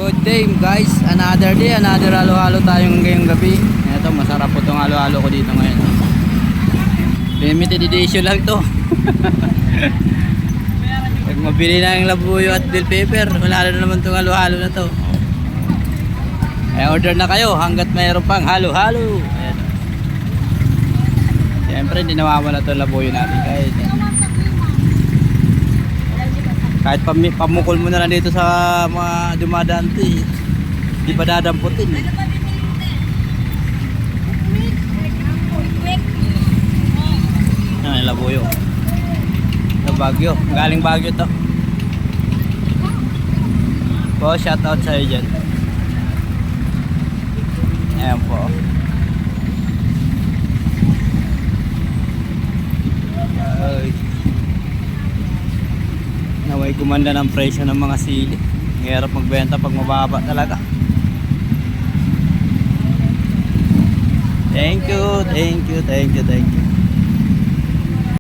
Good day guys, another day, another halo-halo tayong ngayong gabi. Ito, masarap po itong halo-halo ko dito ngayon. Limited edition lang to. Pag mabili na yung labuyo at bell pepper, wala na naman itong halo-halo na to. Order na kayo hanggat mayroon pang halo-halo. Ayan. Siyempre hindi nawawala itong labuyo natin kahit pamukol mo na lang dito sa mga dumadaan ito, hindi pa dadamputin. Yan, labuyo sa Baguio, galing Baguio to po. Shout out sa iyo dyan. Ayan po. Naway gumanda ng presyo ng mga sili. Hirap magbenta pag mababa talaga. Thank you.